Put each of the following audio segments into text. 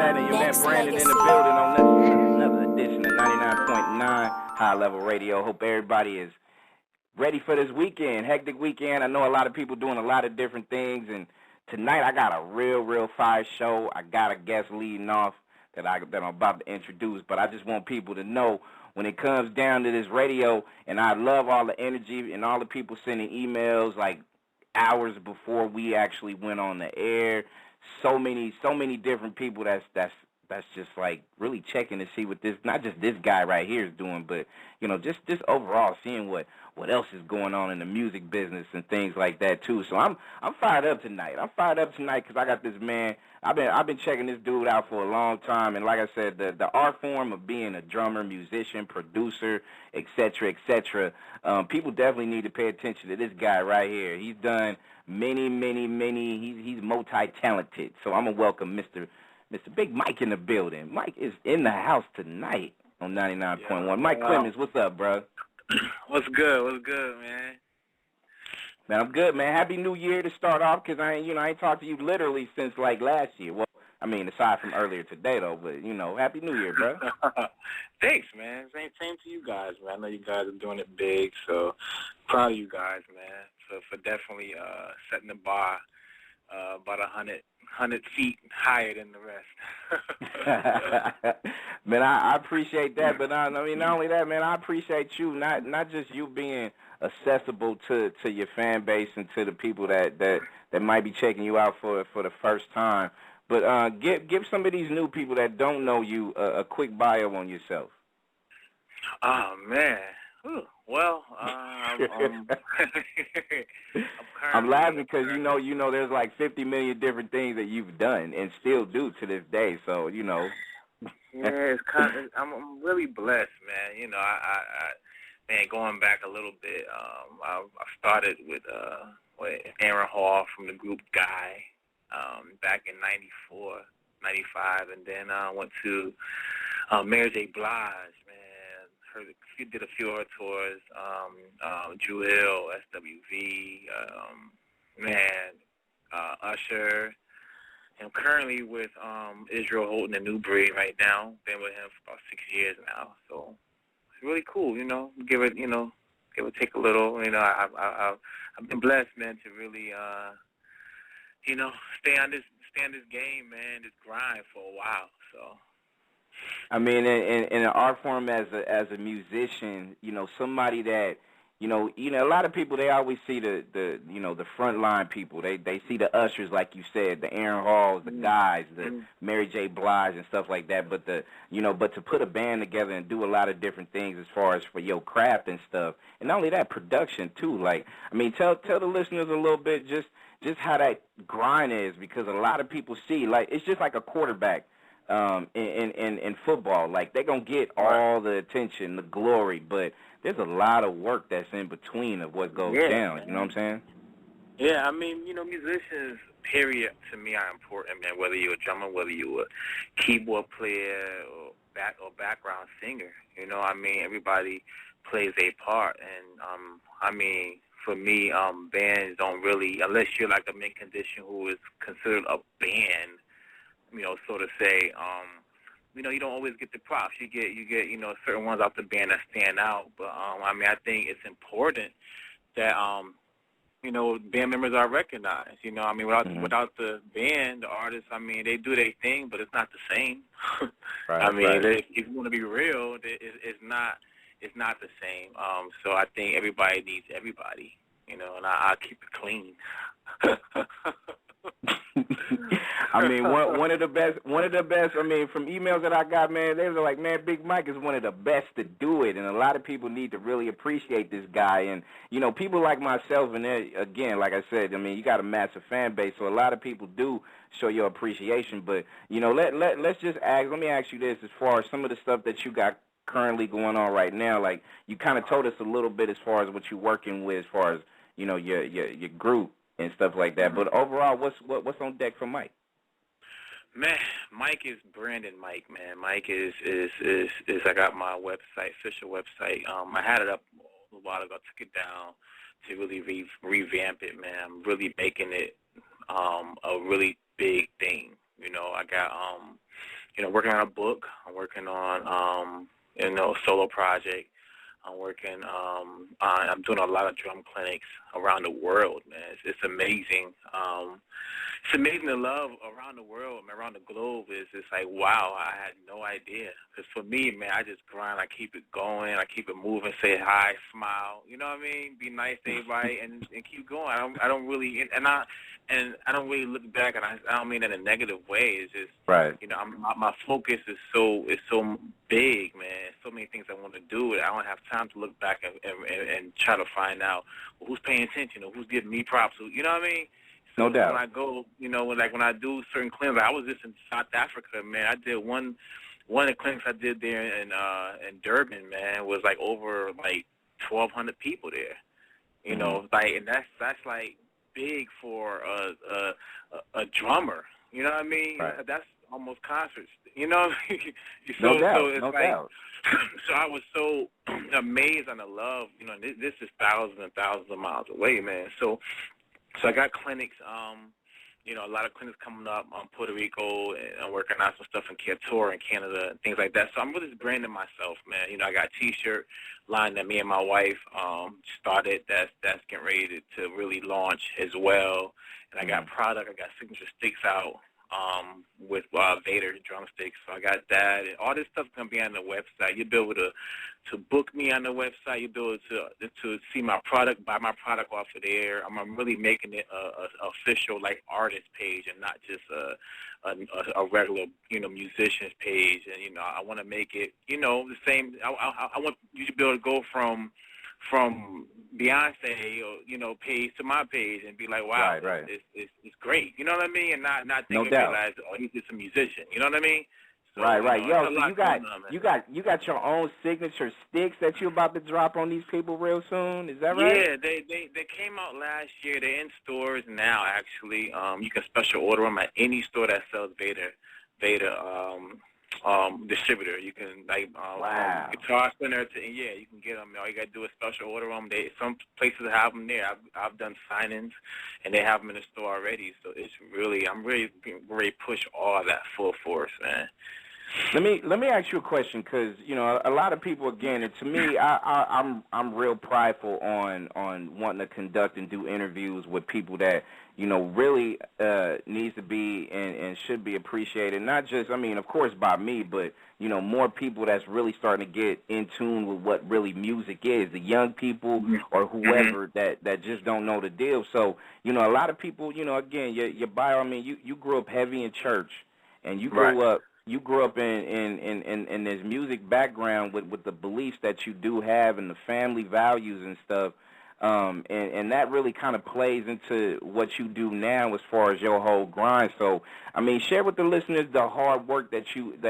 happening? Your man Brandon in the building on another edition of 99.9 High Level Radio. Hope everybody is ready for this weekend, hectic weekend. I know a lot of people doing a lot of different things, and tonight I got a real fire show. I got a guest leading off that I'm about to introduce, but I just want people to know when it comes down to this radio, and I love all the energy and all the people sending emails like hours before we actually went on the air. So many different people that's just like really checking to see what this, not just this guy right here is doing, but just overall seeing what else is going on in the music business and things like that too. So I'm fired up tonight. Because I got this man. I've been checking this dude out for a long time, and like I said, the art form of being a drummer, musician, producer, etc. People definitely need to pay attention to this guy right here. He's done many. He's multi-talented. So I'm gonna welcome Mr. Big Mike in the building. Mike is in the house tonight on 99.1. Mike Clemons, what's up, bro? What's good, man? Man, I'm good, man. Happy New Year to start off, because I ain't talked to you literally since like last year. Well, I mean, aside from earlier today though, but Happy New Year, bro. Thanks, man. Same to you guys, man. I know you guys are doing it big, so proud of you guys, man. For definitely setting the bar about 100 feet higher than the rest. Man, I appreciate that, but I mean, not only that, man, I appreciate you, not just you being accessible to your fan base and to the people that might be checking you out for the first time, but give some of these new people that don't know you a quick bio on yourself. Oh, man. Well, I'm laughing because there's like 50 million different things that you've done and still do to this day. So Yeah, it's I'm really blessed, man. Man, going back a little bit, I started with Aaron Hall from the group Guy back in '94, '95, and then I went to Mary J. Blige, man. She did a few of her tours, Drew Hill, SWV, Usher. I'm currently with Israel Houghton and New Breed right now. Been with him for about 6 years now, so it's really cool. Give it take a little. I've been blessed, man, to really stay on this game, man, this grind for a while. So. I mean, in an art form as a musician, somebody that, a lot of people, they always see the frontline people. They see the Ushers, like you said, the Aaron Halls, the guys, the Mary J. Blige and stuff like that. But but to put a band together and do a lot of different things as far as for your craft and stuff, and not only that, production too. Like, I mean, tell the listeners a little bit just how that grind is, because a lot of people see, like, it's just like a quarterback. In football, like, they're gonna get all the attention, the glory, but there's a lot of work that's in between of what goes down. You know what I'm saying? Yeah, I mean, musicians, period, to me are important, man. Whether you're a drummer, whether you're a keyboard player or background singer, I mean, everybody plays a part, and I mean, for me, bands don't really, unless you're like a mint condition who is considered a band. So to say, you don't always get the props. You get, certain ones out the band that stand out. But I mean, I think it's important that band members are recognized. I mean, without the band, the artists, I mean, they do their thing, but it's not the same. Right, I mean, right. If you want to be real, it's not the same. So I think everybody needs everybody. And I'll keep it clean. I mean, one of the best. I mean, from emails that I got, man, they were like, man, Big Mike is one of the best to do it, and a lot of people need to really appreciate this guy. And people like myself, and again, like I said, I mean, you got a massive fan base, so a lot of people do show your appreciation. But let's just ask. Let me ask you this: as far as some of the stuff that you got currently going on right now, like, you kind of told us a little bit as far as what you're working with, as far as your group and stuff like that. But overall, what's on deck for Mike? Man, Mike is Brandon Mike, man. Mike is I got my website, official website. I had it up a while ago, took it down to really revamp it, man. I'm really making it a really big thing. I got working on a book. I'm working on, a solo project. I'm working. I'm doing a lot of drum clinics around the world, man. It's amazing. It's amazing to love around the world, man, around the globe. It's like, wow, I had no idea. Because for me, man, I just grind. I keep it going. I keep it moving. Say hi, smile. You know what I mean? Be nice to everybody and keep going. I don't really and I don't really look back, and I don't mean that in a negative way. It's just right. My focus is so big, man. So many things I want to do. I don't have time to look back and try to find out who's paying attention or who's giving me props. You know what I mean? So no doubt. When I go, when I do certain clinics, I was just in South Africa, man. I did one of the clinics I did there in Durban, man, was like over like 1,200 people there. You know, like, and that's like big for a drummer. You know what I mean? Right. That's almost concerts. You know what I mean? No doubt. So it's no like, doubt. So I was so amazed on the love. This is thousands and thousands of miles away, man. So I got clinics, a lot of clinics coming up on Puerto Rico, and I'm working on some stuff in Qatar and Canada and things like that. So I'm really branding myself, man. I got a T-shirt line that me and my wife started that's getting ready to really launch as well. And I got product. I got signature sticks out with Vader drumsticks. So I got that. And all this stuff going to be on the website. You'll be able to book me on the website. You'll be able to see my product, buy my product off of there. I'm really making it a official, like, artist page and not just a regular, musician's page. And, I want to make it, the same. I want you to be able to go from Beyonce, page to my page and be like, wow, right. It's great. You know what I mean? And not think no and realize, he's just a musician. You know what I mean? So, right. Yo, so you got your own signature sticks that you're about to drop on these people real soon. Is that right? Yeah, they came out last year. They're in stores now. Actually, you can special order them at any store that sells Vader distributor. You can wow. Guitar Center. You can get them. All you gotta do is special order them. Some places have them there. I've done signings, and they have them in the store already. So I'm really push all that full force, man. Let me ask you a question, because a lot of people, again, and to me, I'm real prideful on wanting to conduct and do interviews with people that really needs to be and should be appreciated. Not just, of course, by me, but more people that's really starting to get in tune with what really music is. The young people or whoever that just don't know the deal. So a lot of people, again, your bio. You grew up heavy in church, and you grew up. You grew up in this music background with the beliefs that you do have and the family values and stuff, and that really kind of plays into what you do now as far as your whole grind. So, share with the listeners the hard work that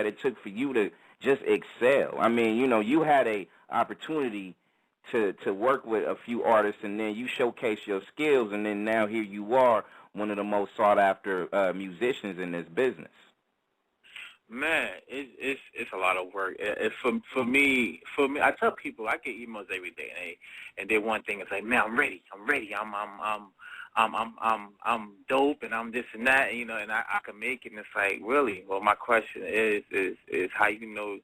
it took for you to just excel. You had a opportunity to work with a few artists, and then you showcase your skills, and then now here you are, one of the most sought after musicians in this business. Man, it's a lot of work. For me, I tell people I get emails every day, and they one thing is like, man, I'm ready, I'm dope, and I'm this and that, and I can make it. And it's like, really? Well, my question is how you know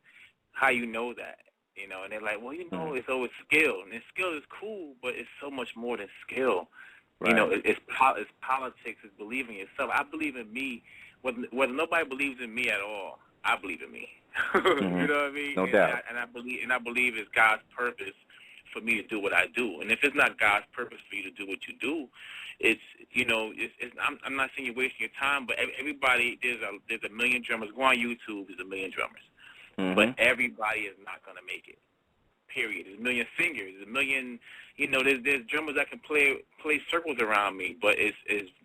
that, And they're like, well, it's always skill, and skill is cool, but it's so much more than skill. Right. It's politics, it's believing in yourself. I believe in me. Whether nobody believes in me at all, I believe in me. You know what I mean? No doubt. I believe it's God's purpose for me to do what I do. And if it's not God's purpose for you to do what you do, I'm not saying you're wasting your time, but everybody, there's a million drummers. Go on YouTube, there's a million drummers. But everybody is not going to make it. Period. There's a million singers. There's a million, there's drummers that can play circles around me, but it's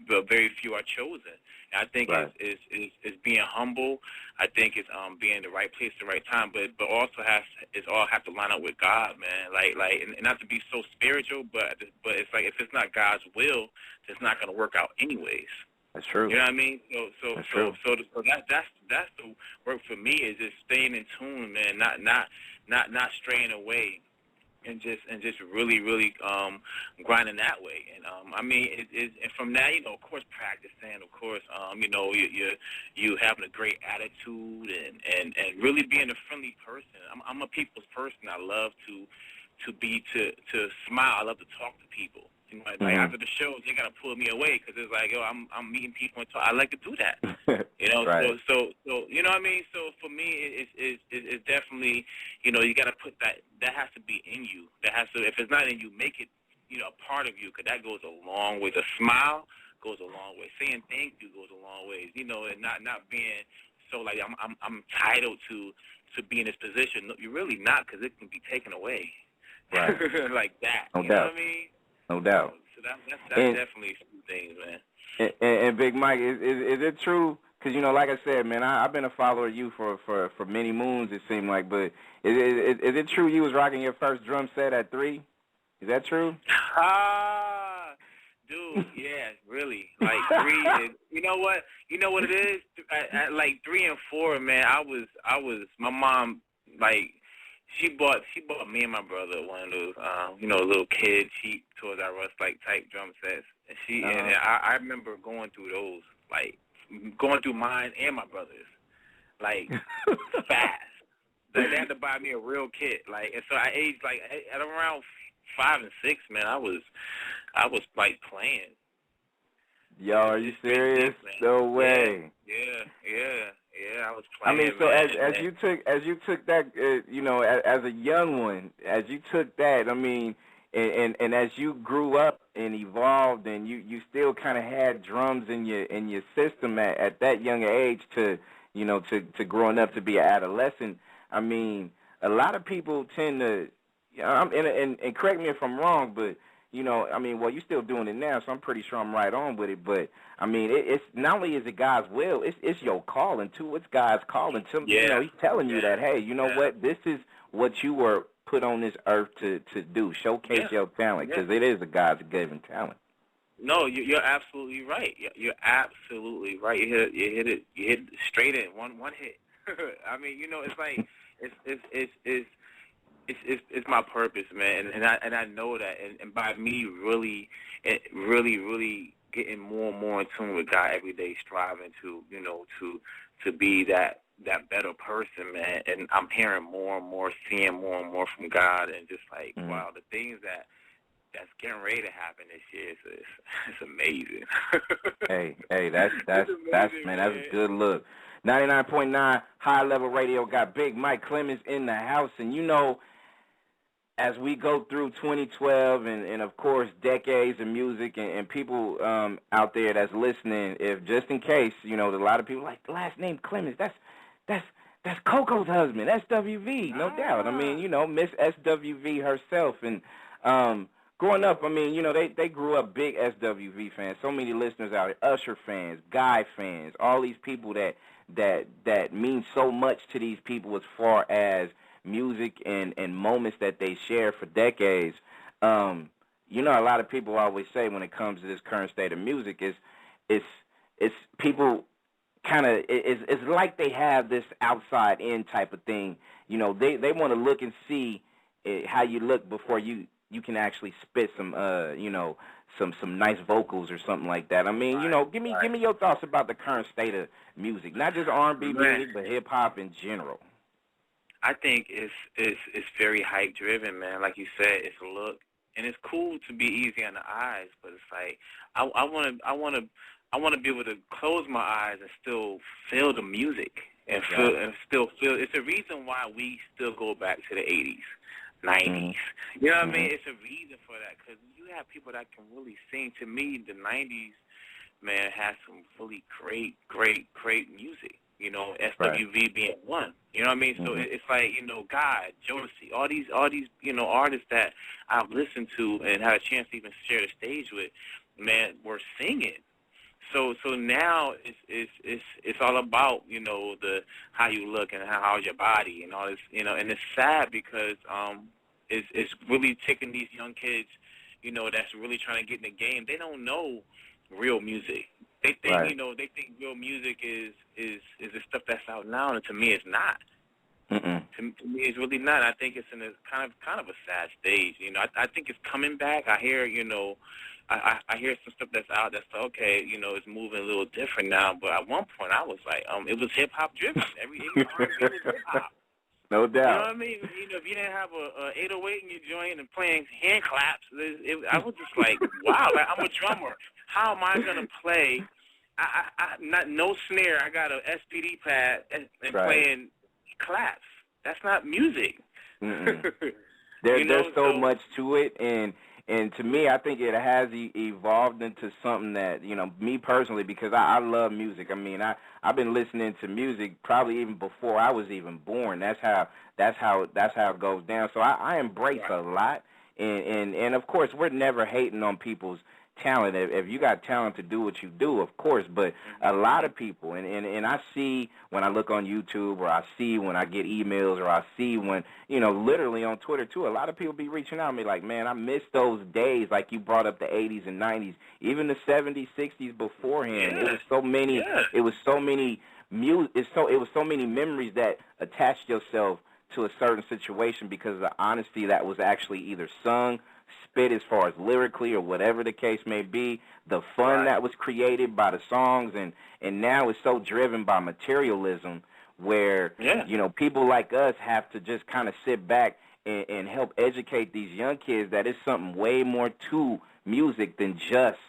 very few are chosen. And I think it's being humble. I think it's being in the right place at the right time, but also all have to line up with God, man. And not to be so spiritual, but it's like, if it's not God's will, it's not going to work out anyways. That's true. You know what I mean? So that's the work for me, is just staying in tune, man, not straying away and just really grinding that way. And I mean, and from that, you know, of course, practicing, of course, you know, you having a great attitude and really being a friendly person. I'm a people's person. I love to smile. I love to talk to people. You know, like after the shows, they gotta pull me away because it's like, yo, I'm meeting people and talk. I like to do that. You know, right. so you know what I mean. So for me, it's definitely, you know, you gotta put that has to be in you. That has to. If it's not in you, make it, you know, a part of you, because that goes a long way. The smile goes a long way. Saying thank you goes a long way. You know, and not being so like I'm entitled to be in this position. No, you're really not, because it can be taken away. Right. Like that. No you doubt. know what I mean? No doubt. So that's definitely some things, man. And Big Mike, is it true? Because, you know, like I said, man, I've been a follower of you for many moons, it seemed like. But is it true you was rocking your first drum set at 3? Is that true? Dude, yeah, really. Like 3 is, you know what it is? At like 3 and 4, man, I was my mom, like, she bought me and my brother one of those, you know, little kid cheap Toys R Us like type drum sets. And and I remember going through those, like going through mine and my brother's, like fast. They had to buy me a real kit, like, and so I aged like at around 5 and 6, man. I was like playing. Yo, are you serious? No way. Yeah. I was playing. I mean, so man, as you took that, you know, as a young one, as you took that, I mean, and as you grew up and evolved, and you still kind of had drums in your system at that young age to, you know, to growing up to be an adolescent. I mean, a lot of people tend to, and correct me if I'm wrong, but, you know, I mean, well, you're still doing it now, so I'm pretty sure I'm right on with it. But I mean, it's not only is it God's will, it's your calling too. It's God's calling to, you know, He's telling you that, hey, you know what, this is what you were put on this earth to do. Showcase your talent, because it is a God's given talent. No, you're absolutely right. You're absolutely right. You hit it straight in one hit. I mean, you know, it's like it's my purpose, man, and I know that, and by me really getting more and more in tune with God every day, striving to, you know, to be that better person, man. And I'm hearing more and more, seeing more and more from God, and just like, wow, the things that's getting ready to happen this year it's amazing. hey, that's man, that's a good look. 99.9 High Level Radio got Big Mike Clemons in the house, and you know, as we go through 2012 and of course decades of music and people out there that's listening, if just in case, you know, a lot of people like the last name Clemons, that's Coco's husband, SWV, no doubt. I mean, you know, Miss SWV herself, and growing up, I mean, you know, they grew up big SWV fans. So many listeners out there, Usher fans, Guy fans, all these people that mean so much to these people as far as music and moments that they share for decades. You know, a lot of people always say when it comes to this current state of music it's people kind of, it's like they have this outside in type of thing. You know, they want to look and see how you look before you can actually spit some you know, some nice vocals or something like that. I mean, you know, give me your thoughts about the current state of music, not just R&B music, but hip hop in general. I think it's very hype driven, man. Like you said, it's a look, and it's cool to be easy on the eyes, but it's like I want to be able to close my eyes and still feel the music and still feel. It's a reason why we still go back to the 80s, 90s. You know what I mean? It's a reason for that, because you have people that can really sing. To me, the 90s, man, has some really great music. You know, SWV being one. You know what I mean? So it's like, you know, God, Josie, all these, you know, artists that I've listened to and had a chance to even share the stage with, man, were singing. So now it's all about, you know, the how you look and how's your body and all this, you know, and it's sad because it's really taking these young kids, you know, that's really trying to get in the game. They don't know real music. They think, you know, they think real music is the stuff that's out now, and to me, it's not. To me, it's really not. I think it's in a kind of a sad stage. You know, I think it's coming back. I hear, you know, I hear some stuff that's out that's okay. You know, it's moving a little different now. But at one point, I was like, it was hip hop driven. Every R&B was hip hop. No doubt. You know what I mean? You know, if you didn't have a 808 in your joint and playing hand claps, I was just like, wow, like, I'm a drummer. How am I gonna play? Not no snare. I got a SPD pad and playing claps. That's not music. There's so much to it, and to me, I think it has evolved into something that, you know, me personally, because I love music. I mean, I've been listening to music probably even before I was even born. That's how it goes down. So I embrace a lot, and of course, we're never hating on people's talent. If you got talent to do what you do, of course, but a lot of people, and I see when I look on YouTube, or I see when I get emails, or I see when, you know, literally on Twitter too, a lot of people be reaching out to me like, man, I miss those days, like you brought up the 80s and 90s, even the 70s, 60s beforehand. It was so many, it was so many memories that attached yourself to a certain situation because of the honesty that was actually either sung, spit as far as lyrically or whatever the case may be, the fun that was created by the songs, and now it's so driven by materialism where, you know, people like us have to just kind of sit back and help educate these young kids that it's something way more to music than just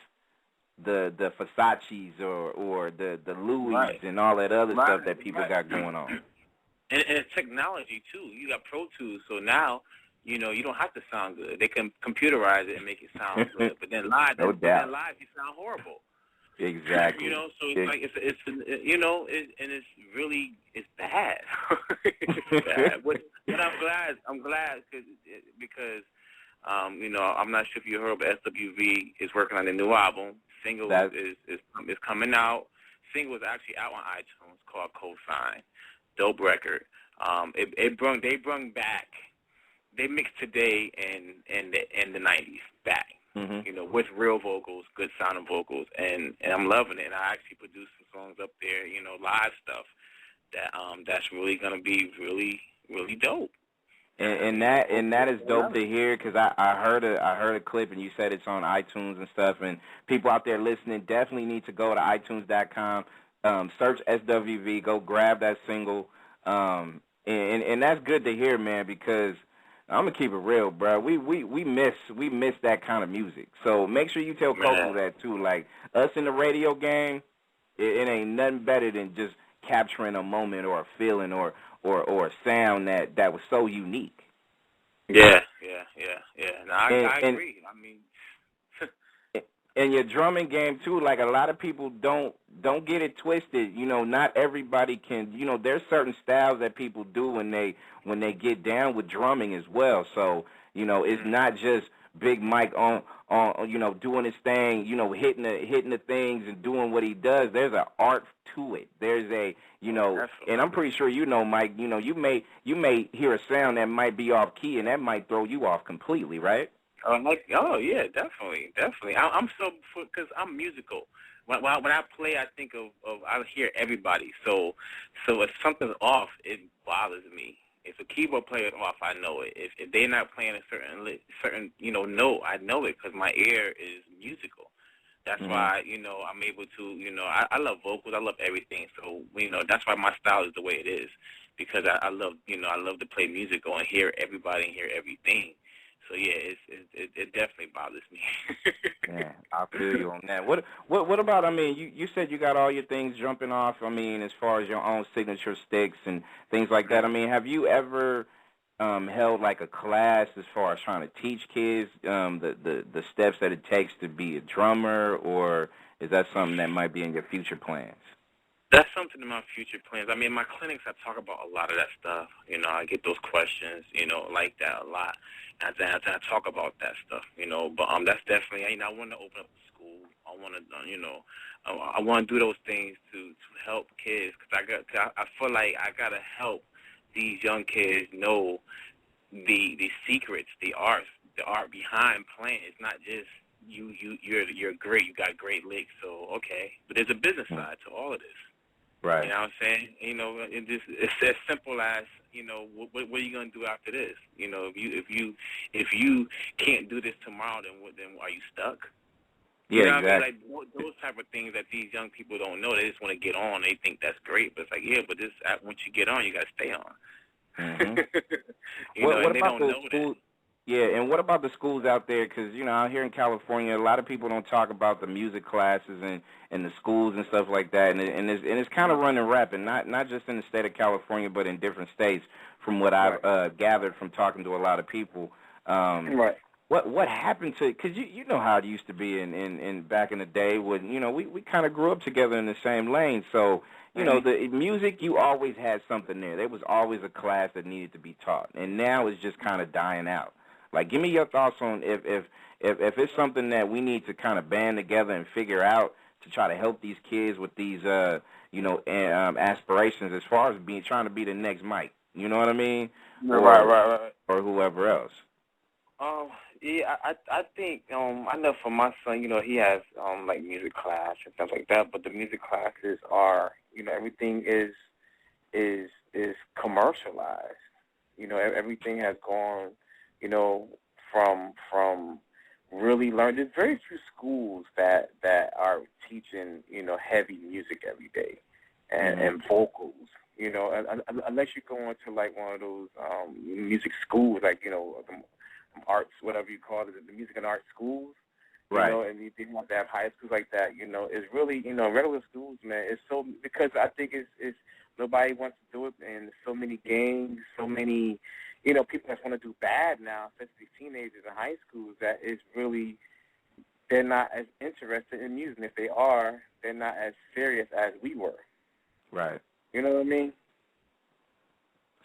the Versace's or the Louis and all that other stuff that people got going on. And it's technology, too. You got Pro Tools, so now, you know, you don't have to sound good. They can computerize it and make it sound good. But then live, you sound horrible. Exactly. You know, so it's like it's you know, it's bad. It's bad. But I'm glad because you know, I'm not sure if you heard, but SWV is working on a new album. Single is coming out. Single is actually out on iTunes called Cosign. Dope record. They brung back. They mixed today and the 90s back, you know, with real vocals, good sounding vocals, and I'm loving it. I actually produced some songs up there, you know, live stuff that's really gonna be really, really dope. And that is dope to hear because I heard a clip and you said it's on iTunes and stuff, and people out there listening definitely need to go to iTunes.com, search SWV, go grab that single, and that's good to hear, man, because I'm gonna keep it real, bro. We miss that kind of music. So make sure you tell Coco that too. Like us in the radio game, it ain't nothing better than just capturing a moment or a feeling or a sound that was so unique. Yeah. No, I agree. I mean, and your drumming game too. Like a lot of people don't get it twisted. You know, not everybody can. You know, there's certain styles that people do when they get down with drumming as well. So you know, it's not just Big Mike on you know, doing his thing. You know, hitting the things and doing what he does. There's an art to it. There's a, you know, and I'm pretty sure you know, Mike. You know, you may hear a sound that might be off key and that might throw you off completely, right? Oh yeah, definitely. I'm so, because I'm musical. When I play, I think of I hear everybody. So if something's off, it bothers me. If a keyboard player is off, I know it. If they're not playing a certain you know note, I know it because my ear is musical. That's why, you know, I'm able to, you know, I love vocals, I love everything. So, you know, that's why my style is the way it is, because I love, you know, I love to play musical and hear everybody and hear everything. So yeah, it definitely bothers me. Yeah, I feel you on that. What about? I mean, you said you got all your things jumping off. I mean, as far as your own signature sticks and things like that. I mean, have you ever held like a class as far as trying to teach kids the steps that it takes to be a drummer, or is that something that might be in your future plans? That's something in my future plans. I mean, in my clinics, I talk about a lot of that stuff. You know, I get those questions, you know, like that a lot. And I talk about that stuff, you know. But that's definitely, you know, I want to open up a school. I want to, you know, I want to do those things to help kids, because I feel like I got to help these young kids know the secrets, the art behind playing. It's not just you're great, you got great licks, so okay. But there's a business side to all of this. Right. You know what I'm saying? You know, it's as simple as, you know, what are you gonna do after this? You know, if you can't do this tomorrow, then are you stuck? You know exactly. what I mean? Like those type of things that these young people don't know. They just want to get on. They think that's great, but it's like, yeah, but once you get on, you gotta stay on. Mm-hmm. And they don't know that. Yeah, and what about the schools out there? Because, you know, out here in California, a lot of people don't talk about the music classes and the schools and stuff like that. And it's kind of running rampant, not just in the state of California, but in different states, from what I've gathered from talking to a lot of people. Right. What happened to? Because you know how it used to be in back in the day when, you know, we kind of grew up together in the same lane. So, you know, the music, you always had something there. There was always a class that needed to be taught, and now it's just kind of dying out. Like, give me your thoughts on if it's something that we need to kind of band together and figure out to try to help these kids with these, you know, aspirations as far as trying to be the next Mike. You know what I mean? Right. Or whoever else. Yeah, I think I know for my son, you know, he has like music class and stuff like that, but the music classes are, you know, everything is commercialized. You know, everything has gone, you know, from really learning. There's very few schools that are teaching, you know, heavy music every day and vocals. You know, unless you go into like one of those music schools, like, you know, arts, whatever you call it, the music and art schools, you know, and you want to have high schools like that, you know, it's really, you know, regular schools, man, it's so, because I think it's nobody wants to do it, and so many gangs, so many, you know, people that want to do bad now, especially teenagers in high schools, that is really, they're not as interested in music. If they are, they're not as serious as we were. Right. You know what I mean?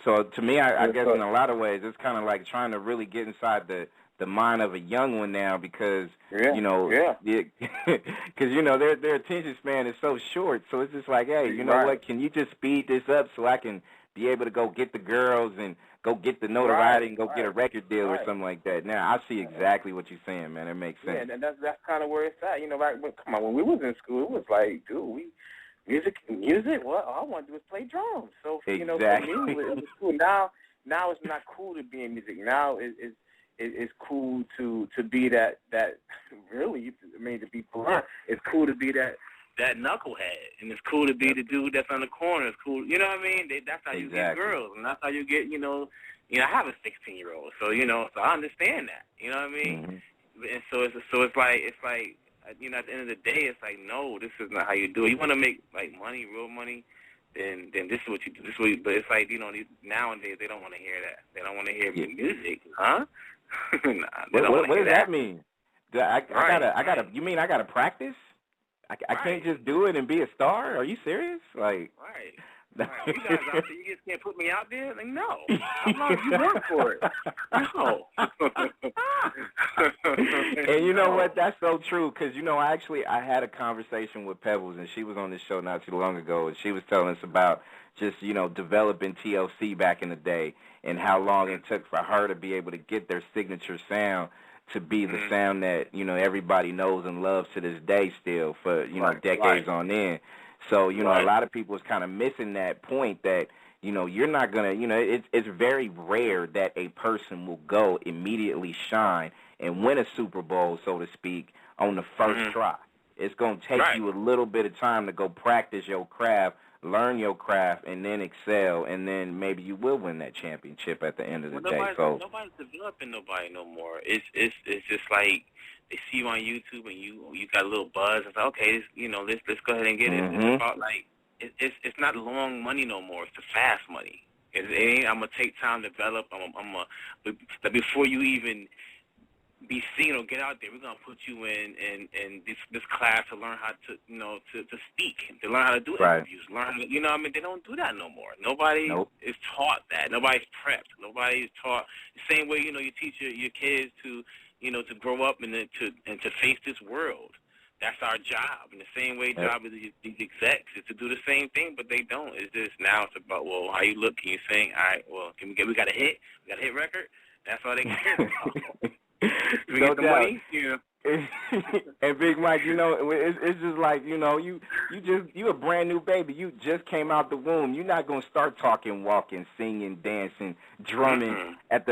So to me, I guess in a lot of ways, it's kind of like trying to really get inside the mind of a young one now, because you know, because you know their attention span is so short. So it's just like, hey, you know what? Can you just speed this up so I can be able to go get the girls and go get the notoriety and go get a record deal or something like that? Now I see exactly what you're saying, man. It makes sense. Yeah, and that's kind of where it's at. You know, like come on, when we was in school, it was like, dude, music. What all I want to do is play drums. So you know, for me, it was cool. Now it's not cool to be in music. Now it's cool to be that really. I mean, to be blunt, it's cool to be that knucklehead, and it's cool to be the dude that's on the corner. It's cool, you know what I mean? That's how you get girls, and that's how you get, you know, I have a 16-year-old, so you know, so I understand that. You know what I mean? And so it's like. You know, at the end of the day, it's like, no, this is not how you do it. You want to make like money, real money, then this is what you do. But it's like, you know, nowadays they don't want to hear that. They don't want to hear music, huh? What does that mean? I gotta. You mean I gotta practice? I can't just do it and be a star? Are you serious? Like, right. You guys out there, you just can't put me out there? Like, no. How long you work for it? No. And you know what? That's so true, because, you know, I had a conversation with Pebbles, and she was on this show not too long ago, and she was telling us about just, you know, developing TLC back in the day and how long it took for her to be able to get their signature sound to be the sound that, you know, everybody knows and loves to this day still for, you know, decades on end. So, you know, a lot of people is kind of missing that point that, you know, you're not going to, you know, it's very rare that a person will go immediately shine and win a Super Bowl, so to speak, on the first try. It's going to take you a little bit of time to go practice your craft, learn your craft, and then excel, and then maybe you will win that championship at the end of the day. So nobody's developing nobody no more. It's just like they see you on YouTube and you got a little buzz. It's like, okay, you know, let's go ahead and get it. It's about like it's not long money no more. It's the fast money. It ain't. I'm gonna take time to develop. Before you even be seen or get out there, we're gonna put you in this class to learn how to, you know, to speak, to learn how to do interviews, learn, you know, I mean, they don't do that no more. Nobody is taught that. Nobody's prepped. Nobody's taught the same way, you know, you teach your kids to, you know, to grow up and to face this world. That's our job. In the same way, job is these execs is to do the same thing, but they don't. It's just now it's about, well, how you look? Can you sing? All right, well, we got a hit? We got a hit record? That's all they care about. We get the money? Yeah. And Big Mike, you know, it's just like, you know, you a brand new baby. You just came out the womb. You're not gonna start talking, walking, singing, dancing, drumming at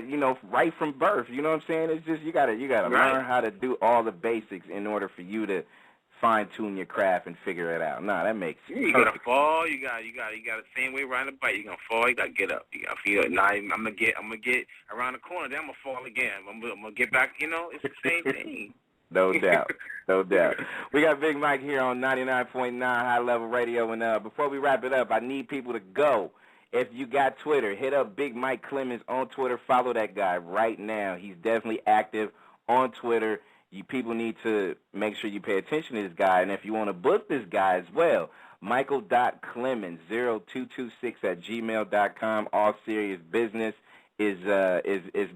you know, right from birth. You know what I'm saying? It's just you gotta learn how to do all the basics in order for you to fine tune your craft and figure it out. Nah, that makes you gotta fall. You got the same way riding a bike. You gonna fall. You gotta get up. You gotta feel it. Now I'm gonna get around the corner. Then I'm gonna fall again. I'm gonna get back. You know, it's the same thing. No doubt. No doubt. We got Big Mike here on 99.9 High Level Radio. And before we wrap it up, I need people to go. If you got Twitter, hit up Big Mike Clemons on Twitter. Follow that guy right now. He's definitely active on Twitter. You people need to make sure you pay attention to this guy. And if you want to book this guy as well, michael.clemons0226@gmail.com. All serious business is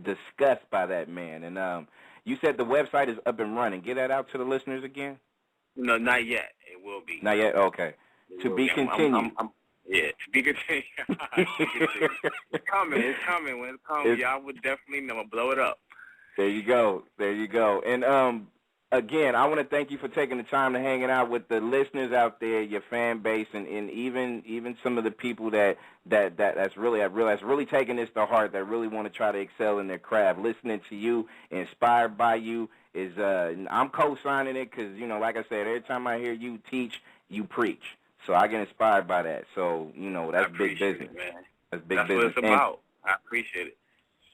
discussed by that man. And you said the website is up and running. Get that out to the listeners again? No, not yet. It will be. Not yet? Okay. To be continued. Yeah, to be continued. It's coming. It's coming. When it comes, y'all would definitely know. Blow it up. There you go. There you go. And again, I want to thank you for taking the time to hanging out with the listeners out there, your fan base, and even some of the people that's really taking this to heart, that really want to try to excel in their craft. Listening to you, inspired by you, is I'm co-signing it because, you know, like I said, every time I hear you teach, you preach. So I get inspired by that. So, you know, that's big business. Man. That's big business. That's what it's about. I appreciate it.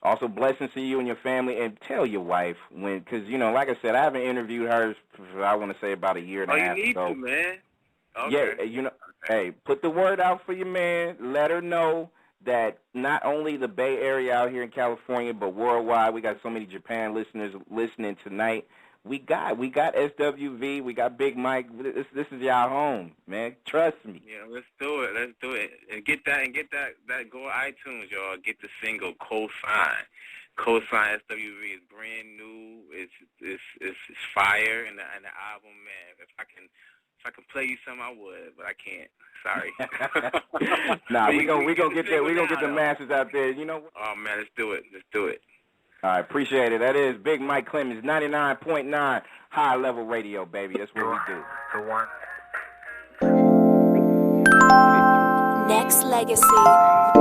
Also, blessings to you and your family, and tell your wife because, you know, like I said, I haven't interviewed her for, I want to say, about a year and a half ago. Oh, you need to, man. Okay. Yeah, you know, hey, put the word out for your man. Let her know that not only the Bay Area out here in California, but worldwide, we got so many Japan listeners listening tonight. We got SWV, we got Big Mike. This is y'all home, man. Trust me. Yeah, let's do it. And get that go on iTunes, y'all. Get the single Cosign SWV is brand new. It's fire, and the album, man. If I can play you some, I would, but I can't. Sorry. Nah, we gonna get that. We gonna get the masses out there. You know. Oh man, let's do it. All right, appreciate it. That is Big Mike Clemons, 99.9 High Level Radio, baby. That's what we do. Nexxlegacy.